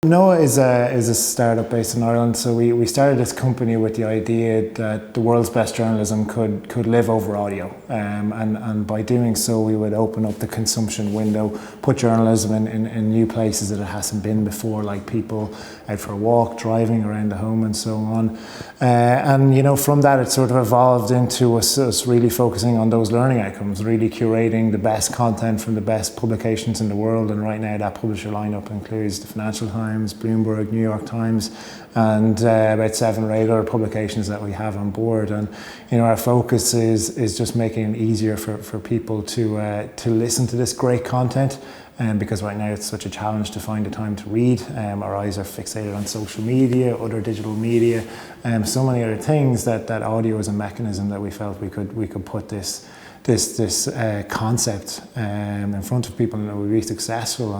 Noah is a startup based in Ireland, so we started this company with the idea that the world's best journalism could live over audio, and by doing so we would open up the consumption window, put journalism in new places that it hasn't been before, like people out for a walk, driving around the home and so on. And you know, from that it sort of evolved into us really focusing on those learning outcomes, really curating the best content from the best publications in the world, and right now that publisher lineup includes the Financial Times, Bloomberg, New York Times, and about 7 or 8 other publications that we have on board. And you know, our focus is just making it easier for people to listen to this great content. Because right now it's such a challenge to find the time to read. Our eyes are fixated on social media, other digital media, so many other things that audio is a mechanism that we felt we could put this concept in front of people and that would be successful.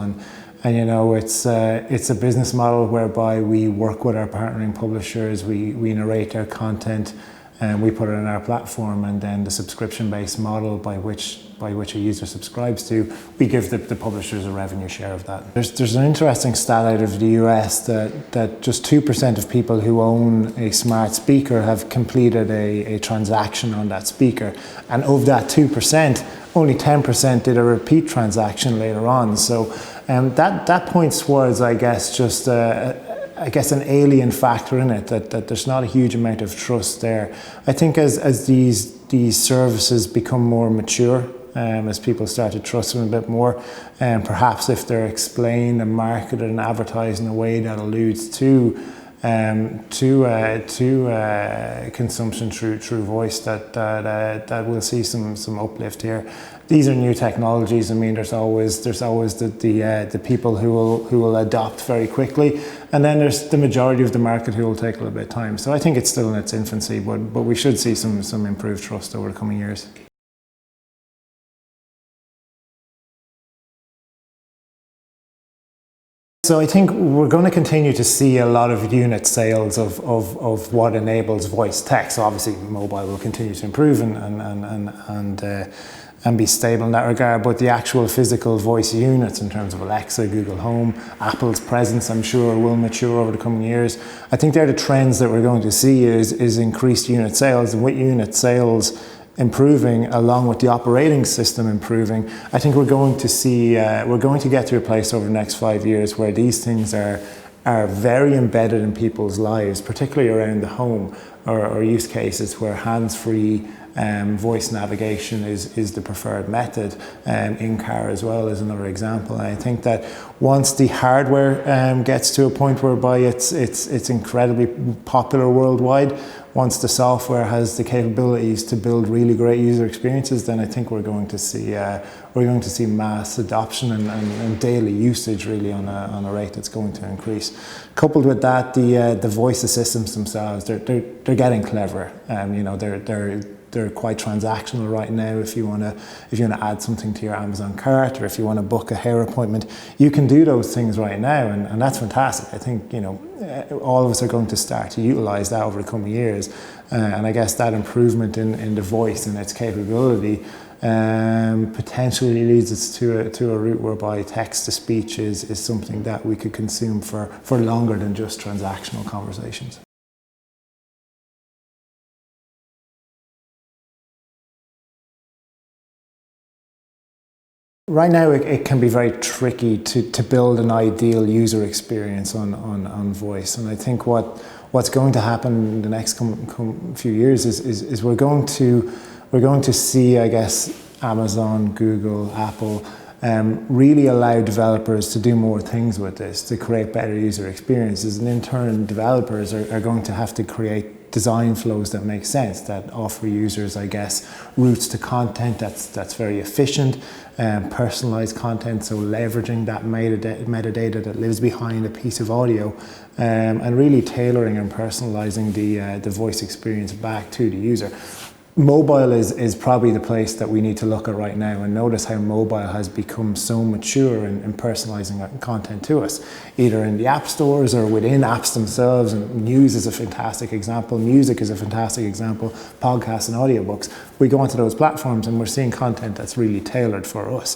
And you know, it's a business model whereby we work with our partnering publishers, we narrate their content, and we put it on our platform, and then the subscription-based model by which a user subscribes to, we give the publishers a revenue share of that. There's an interesting stat out of the US that just 2% of people who own a smart speaker have completed a transaction on that speaker, and of that 2%, only 10% did a repeat transaction later on. So that points towards, I guess, just an alien factor in it, that there's not a huge amount of trust there. I think as these services become more mature, as people start to trust them a bit more, and perhaps if they're explained and marketed and advertised in a way that alludes to consumption through voice, that we'll see some uplift here. These are new technologies. I mean, there's always the people who will adopt very quickly, and then there's the majority of the market who will take a little bit of time. So I think it's still in its infancy, but we should see some improved trust over the coming years. So I think we're going to continue to see a lot of unit sales of what enables voice text. So obviously mobile will continue to improve and be stable in that regard, but the actual physical voice units in terms of Alexa, Google Home, Apple's presence, I'm sure will mature over the coming years. I think they're the trends that we're going to see is increased unit sales, and with unit sales improving along with the operating system improving, I think we're going to get to a place over the next 5 years where these things are very embedded in people's lives, particularly around the home, or use cases where hands-free voice navigation is the preferred method. In car as well is another example. And I think that once the hardware gets to a point whereby it's incredibly popular worldwide, once the software has the capabilities to build really great user experiences, then I think we're going to see mass adoption and daily usage really on a rate that's going to increase. Coupled with that, the voice assistants themselves, they're getting clever. You know, they're quite transactional right now. If you want to add something to your Amazon cart, or if you want to book a hair appointment, you can do those things right now, and that's fantastic. I think, you know, all of us are going to start to utilize that over the coming years, and I guess that improvement in the voice and its capability potentially leads us to a route whereby text to speech is something that we could consume for longer than just transactional conversations. Right now, it can be very tricky to build an ideal user experience on voice, and I think what's going to happen in the next few years is we're going to see, I guess, Amazon, Google, Apple really allow developers to do more things with this, to create better user experiences, and in turn, developers are going to have to create design flows that make sense, that offer users, I guess, routes to content that's very efficient, personalized content, so leveraging that metadata that lives behind a piece of audio, and really tailoring and personalizing the voice experience back to the user. Mobile is probably the place that we need to look at right now, and notice how mobile has become so mature in personalizing content to us, either in the app stores or within apps themselves. And news is a fantastic example, music is a fantastic example, podcasts and audiobooks. We go onto those platforms and we're seeing content that's really tailored for us.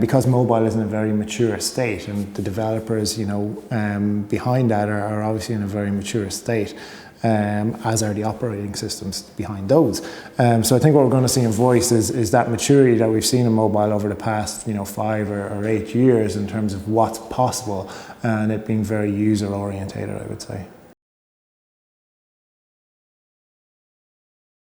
because mobile is in a very mature state, and the developers, behind that are obviously in a very mature state, as are the operating systems behind those. So I think what we're going to see in voice is that maturity that we've seen in mobile over the past 5 or 8 years in terms of what's possible, and it being very user orientated, I would say.